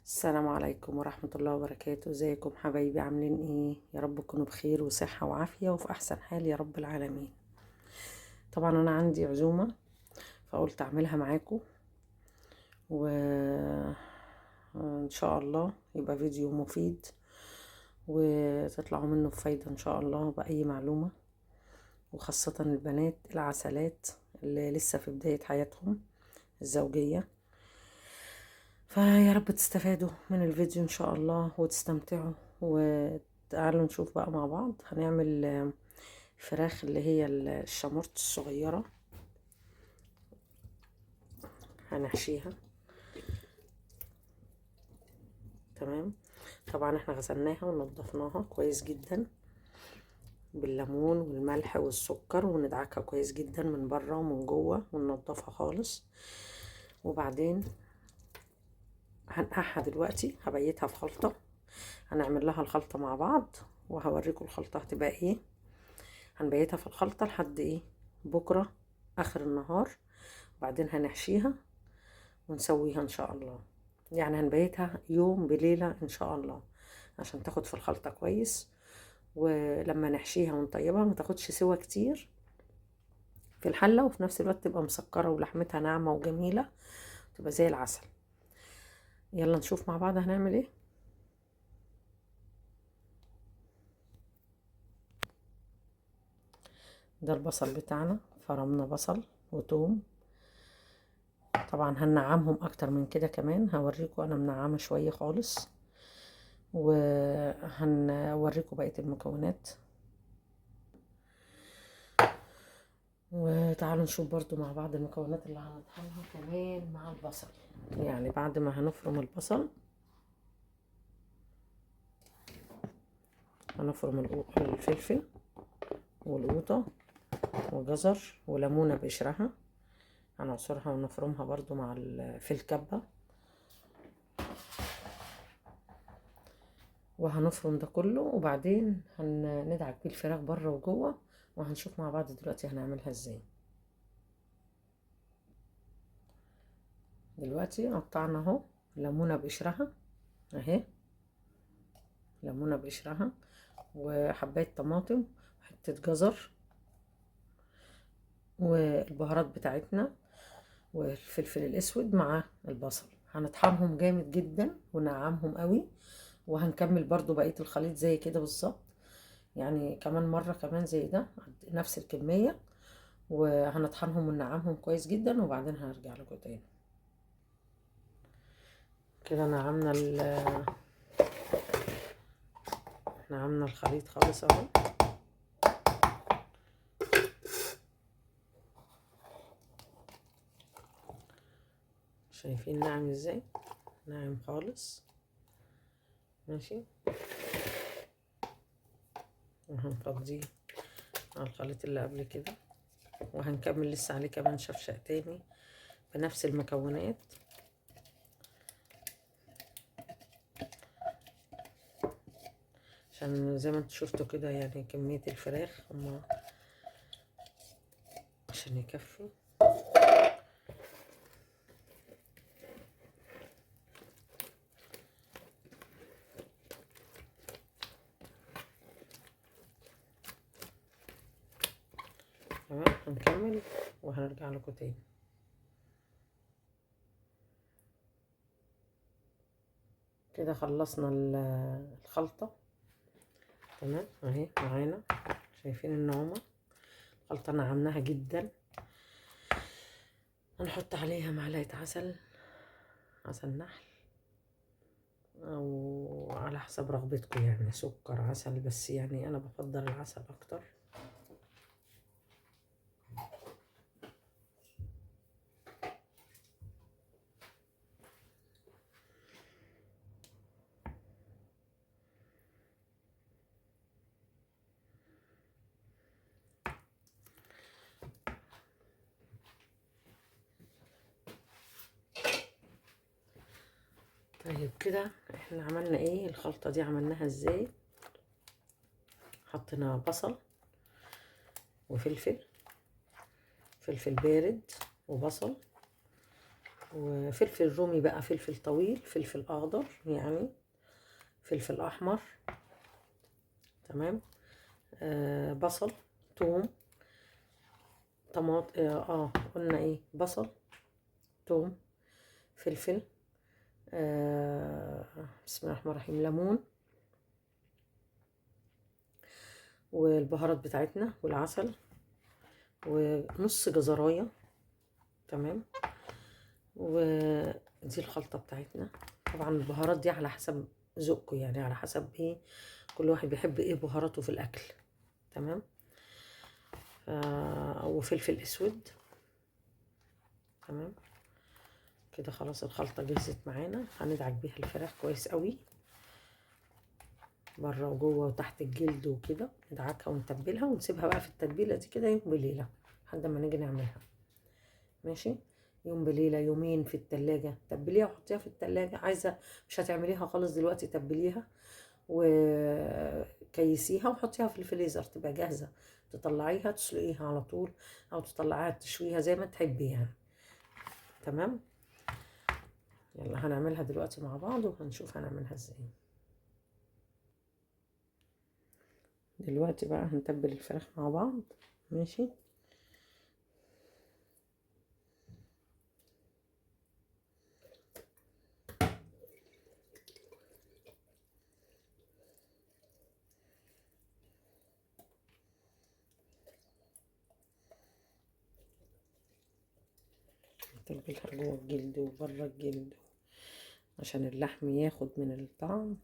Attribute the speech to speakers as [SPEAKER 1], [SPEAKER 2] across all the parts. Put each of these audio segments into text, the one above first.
[SPEAKER 1] السلام عليكم ورحمة الله وبركاته. ازيكم حبايبي؟ عاملين ايه؟ يا رب تكونوا بخير وصحة وعافية وفي احسن حال يا رب العالمين. طبعا انا عندي عزومة فقلت اعملها معاكم، وان شاء الله يبقى فيديو مفيد وتطلعوا منه بفايدة ان شاء الله بأي معلومة، وخاصة البنات العسلات اللي لسه في بداية حياتهم الزوجية. فيا رب تستفادوا من الفيديو ان شاء الله وتستمتعوا. وتعالوا نشوف بقى مع بعض هنعمل فراخ اللي هي الشامورت الصغيرة، هنحشيها. تمام. طبعا احنا غسلناها ونضفناها كويس جدا بالليمون والملح والسكر، وندعكها كويس جدا من بره ومن جوه وننضفها خالص. وبعدين هنقعها دلوقتي، هبيتها في خلطة، هنعمل لها الخلطة مع بعض وهوريكم الخلطة هتبقى ايه. هنبيتها في الخلطة لحد ايه؟ بكرة اخر النهار، وبعدين هنحشيها ونسويها ان شاء الله. يعني هنبيتها يوم بليلة ان شاء الله عشان تاخد في الخلطة كويس، ولما نحشيها ونطيبها ما تاخدش سوا كتير في الحلة، وفي نفس الوقت تبقى مسكرة ولحمتها ناعمة وجميلة، تبقى زي العسل. يلا نشوف مع بعض هنعمل ايه. ده البصل بتاعنا، فرمنا بصل وتوم. طبعا هنعمهم اكتر من كده كمان، هوريكم انا منعمه شويه خالص، وهنوريكم بقيه المكونات. وتعالوا نشوف برضو مع بعض المكونات اللي هنطحنها كمان مع البصل. يعني بعد ما هنفرم البصل هنفرم الفلفل والقوطة وجزر وليمونة بقشرها، هنعصرها ونفرمها برضو مع في الكبة، وهنفرم ده كله. وبعدين هندعك بيه الفراخ بره وجوه، وهنشوف مع بعض دلوقتي هنعملها ازاي. دلوقتي قطعنا اهو ليمونة بقشرها اهي، ليمونة بقشرها وحباية طماطم وحتة جزر والبهارات بتاعتنا والفلفل الاسود مع البصل. هنطحنهم جامد جدا ونعمهم قوي، وهنكمل برضو بقية الخليط زي كده بالظبط، يعني كمان مرة كمان زي ده نفس الكمية، وهنطحنهم وننعمهم كويس جدا وبعدين هنرجع لكم تاني. كده نعمنا الخليط خالص اهو. شايفين ناعم ازاي؟ ناعم خالص. ماشي، وهنفضيه على الخليط اللي قبل كده، وهنكمل لسه عليه كمان شفشق تاني بنفس المكونات. عشان زي ما انتوا شفتوا كده يعني كمية الفراخ هما عشان يكفي. تمام، هنكمل وهنرجع لكم تاني. كده خلصنا الخلطة. تمام اهي معانا، شايفين النعومة؟ الخلطة نعمناها جدا. هنحط عليها معلقة عسل نحل، او على حسب رغبتكم، يعني سكر عسل، بس يعني انا بفضل العسل اكتر. طيب كده احنا عملنا ايه؟ الخلطة دي عملناها ازاي؟ حطينا بصل وفلفل، فلفل بارد وبصل وفلفل رومي بقى، فلفل طويل، فلفل اخضر يعني، فلفل احمر. تمام. بصل، توم، طماط، قلنا ايه؟ بصل، توم، فلفل، بسم الله الرحمن الرحيم، ليمون، والبهارات بتاعتنا، والعسل، ونص جزرايه. تمام. ودي الخلطه بتاعتنا. طبعا البهارات دي على حسب ذوقكم، يعني على حسب ايه كل واحد بيحب ايه بهاراته في الاكل. تمام. وفلفل اسود. تمام. كده خلاص الخلطه جهزت معانا. هندعك بيها الفراخ كويس قوي، بره وجوه وتحت الجلد وكده. ندعكها ونتبلها ونسيبها بقى في التتبيله دي كده يوم بليله لحد ما نيجي نعملها. ماشي. يوم بليله يومين في التلاجة. تبليها وحطيها في التلاجة. عايزه مش هتعمليها خالص دلوقتي، تبليها وكيسيها وحطيها في الفريزر تبقى جاهزه. تطلعيها تسلقيها على طول، او تطلعيها تشويها زي ما تحبي يعني. تمام. يلا هنعملها دلوقتي مع بعض وهنشوف هنعملها ازاي. دلوقتي بقى هنتبل الفراخ مع بعض. ماشي. نتبلها جوه الجلد وبره الجلد عشان اللحم ياخد من الطعم.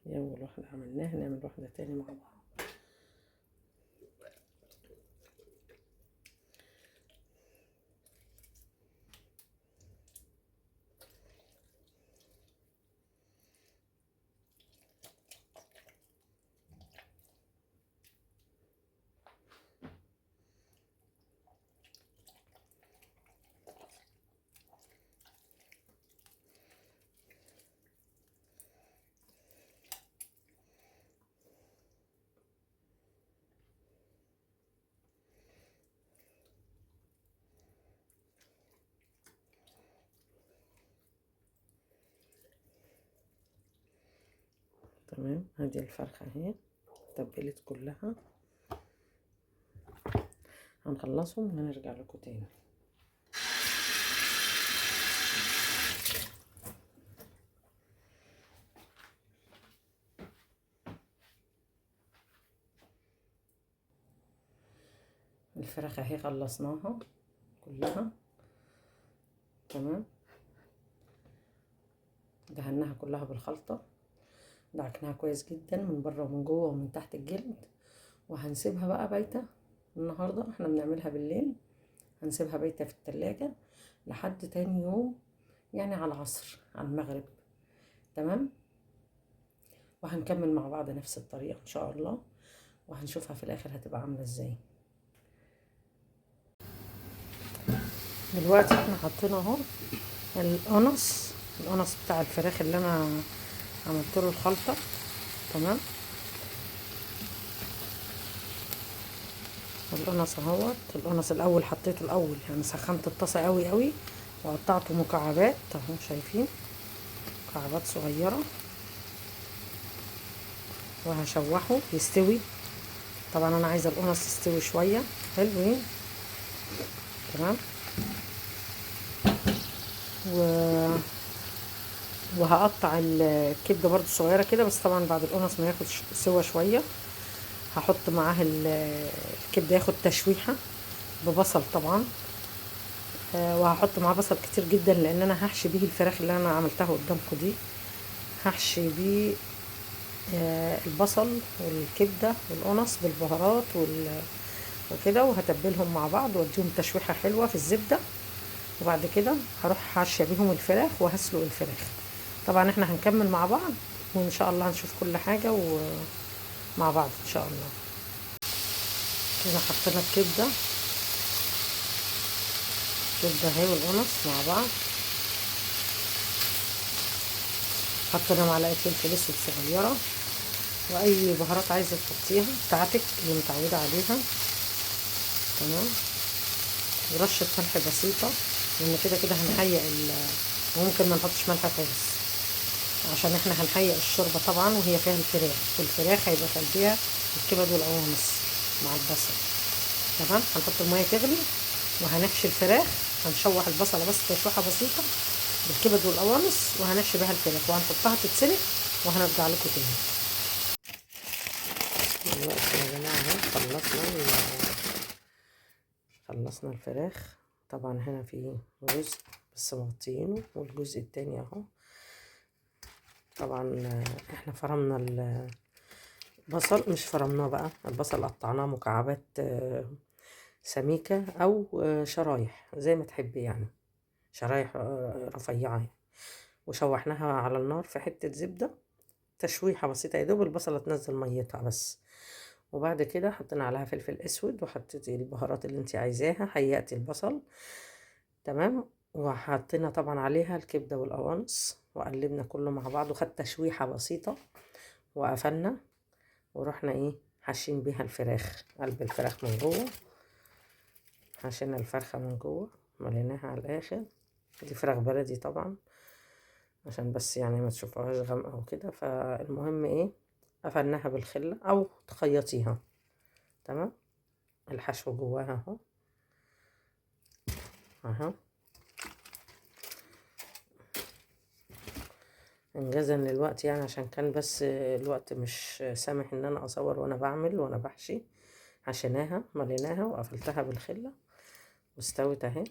[SPEAKER 1] دي أول واحدة عملناها، نعمل واحدة تاني مع بعض. تمام. هذه الفرخة اهي تبلت كلها. هنخلصهم ونرجع لكم تاني. الفراخ اهي خلصناها كلها. تمام. دهناها كلها بالخلطة، دعكناها كويس جدا من بره ومن جوه ومن تحت الجلد. وهنسيبها بقى بايته. النهارده احنا بنعملها بالليل، هنسيبها بايته في التلاجة لحد تاني يوم، يعني على العصر على المغرب. تمام. وهنكمل مع بعض نفس الطريقة ان شاء الله، وهنشوفها في الاخر هتبقى عاملة ازاي. دلوقتي احنا حطينا اهو القنص بتاع الفراخ اللي انا عملت له الخلطة. تمام. القنص اهوت. القنص الاول حطيته الاول، يعني سخنت الطاسة قوي قوي وقطعته مكعبات اهو، شايفين؟ مكعبات صغيرة. وهشوحه يستوي. طبعا انا عايزه القنص يستوي شويه حلوين. تمام. وهقطع الكبده برضو صغيره كده، بس طبعا بعد القنص ما ياخد سوا شويه هحط معاها الكبده ياخد تشويحه ببصل طبعا. وهحط معاه بصل كتير جدا لان انا هحشي بيه الفراخ اللي انا عملتها قدامكم دي. هحشي بيه البصل والكبده والقنص بالبهارات وكده، وهتبلهم مع بعض واديهم تشويحه حلوه في الزبده. وبعد كده هروح حاشيه بيهم الفراخ وهسلق الفراخ. طبعا احنا هنكمل مع بعض وان شاء الله هنشوف كل حاجه ومع بعض ان شاء الله. كده حطينا الكبده اهي والقمص مع بعض. حطينا معلقه فلفل اسود صغيره، واي بهارات عايزه تحطيها بتاعتك اللي متعوده عليها. تمام. ورشه ملح بسيطه، لان كده كده هنحيق وممكن ما نحطش ملح خالص عشان احنا هنحيق الشوربه طبعا وهي فيها الفراخ، والفراخ هيبقى فيها الكبد والقوانص مع البصل. تمام. هنحط الميه تغلي وهنحشي الفراخ، هنشوح البصله بس تشويحه بسيطه بالكبد والقوانص، وهنحشي بيها الفراخ وهنحطها تتسلق وهنرجع لكم تاني. دلوقتي يا جماعه اهو خلصنا الفراخ. طبعا هنا في جزء بس مغطيينه والجزء التاني اهو. طبعا احنا فرمنا البصل، مش فرمناه بقى، البصل قطعناه مكعبات سميكة او شرايح زي ما تحبي يعني، شرايح رفيعة، وشوحناها على النار في حتة زبدة تشويحة بسيطة يا دوب البصلة تنزل ميتها بس. وبعد كده حطينا عليها فلفل اسود وحطيتي البهارات اللي انت عايزاها، حيقتي البصل. تمام. وحطينا طبعا عليها الكبدة والقوانص وقلبنا كله مع بعض وخد تشويحة بسيطة وقفلنا، ورحنا ايه حاشين بيها الفراخ، قلب الفراخ من جوه. حشينا الفرخة من جوه مليناها على الاخر. دي فراخ بلدي طبعا عشان بس يعني ما تشوفوهاش غامقة وكده. فالمهم ايه قفلناها بالخلة او تخيطيها. تمام. الحشو جواها اهو اهو. انجازا للوقت يعني، عشان كان بس الوقت مش سامح ان انا اصور وانا بعمل وانا بحشي. حشيناها مليناها وقفلتها بالخلة واستوت اهي.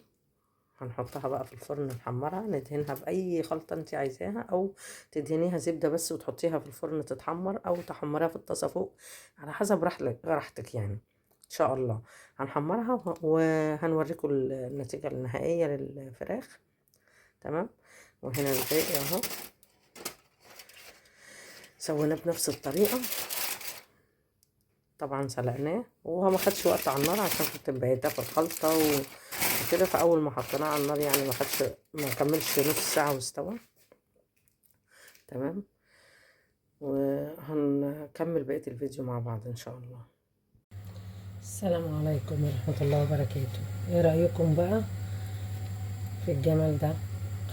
[SPEAKER 1] هنحطها بقى في الفرن نحمرها، ندهنها باي خلطة انت عايزاها، او تدهنيها زبدة بس وتحطيها في الفرن تتحمر، او تحمريها في الطاسة فوق على حسب راحتك يعني. ان شاء الله هنحمرها وهنوريكم النتيجة النهائية للفراخ. تمام. وهنا الباقي اهو سويناه بنفس الطريقة. طبعا سلقناه وهو ما خدش وقت على النار عشان كنت مبيتاه في الخلطة وكده. فاول ما حطيناه على النار يعني ما كملش نص ساعة واستوى. تمام. وهنكمل بقية الفيديو مع بعض ان شاء الله. السلام عليكم ورحمة الله وبركاته. ايه رأيكم بقى في الجمال ده؟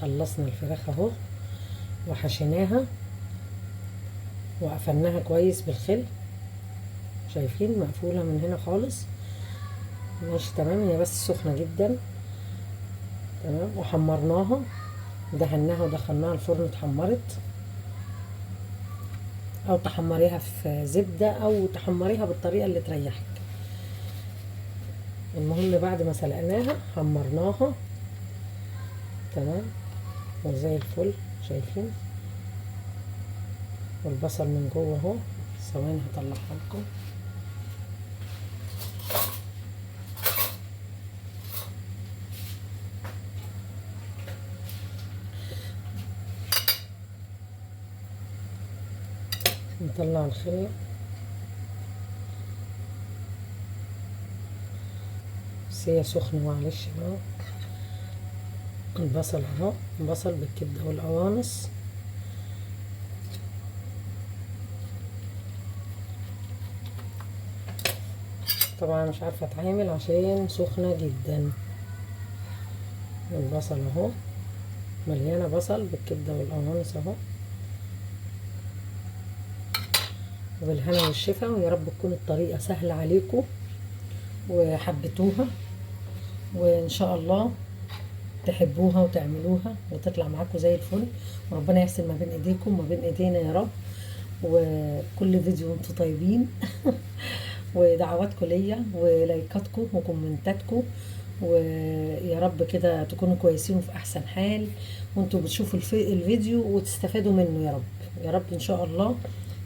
[SPEAKER 1] خلصنا الفراخ اهو وحشيناها وقفلناها كويس بالخل، شايفين مقفولة من هنا خالص. ماشي تمام. هي بس سخنة جدا. تمام. وحمرناها، دهناها ودخلناها الفرن اتحمرت، او تحمريها في زبدة او تحمريها بالطريقة اللي تريحك. المهم بعد ما سلقناها حمرناها. تمام. وزي الفل شايفين. والبصل من جوه اهو. ثواني هطلعها لكم. نطلع الخلة. بس هي سخنة معلش بقى. البصل اهو، البصل بالكبدة والقوانص. طبعا مش عارفة اتعامل عشان سخنة جدا. البصل اهو مليانة بصل بالكبدة والقوانص اهو. وبالهنا والشفا، ويا رب تكون الطريقة سهلة عليكم وحبتوها، وان شاء الله تحبوها وتعملوها وتطلع معاكم زي الفل. وربنا يحسن ما بين ايديكم وما بين ايدينا يا رب. وكل فيديو انتم طيبين ودعواتكم ليا ولايكاتكم وكومنتاتكم، ويا رب كده تكونوا كويسين وفي احسن حال، وانتوا بتشوفوا الفيديو وتستفادوا منه يا رب. يا رب ان شاء الله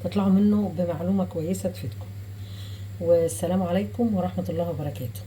[SPEAKER 1] تطلعوا منه بمعلومة كويسة تفيدكم. والسلام عليكم ورحمة الله وبركاته.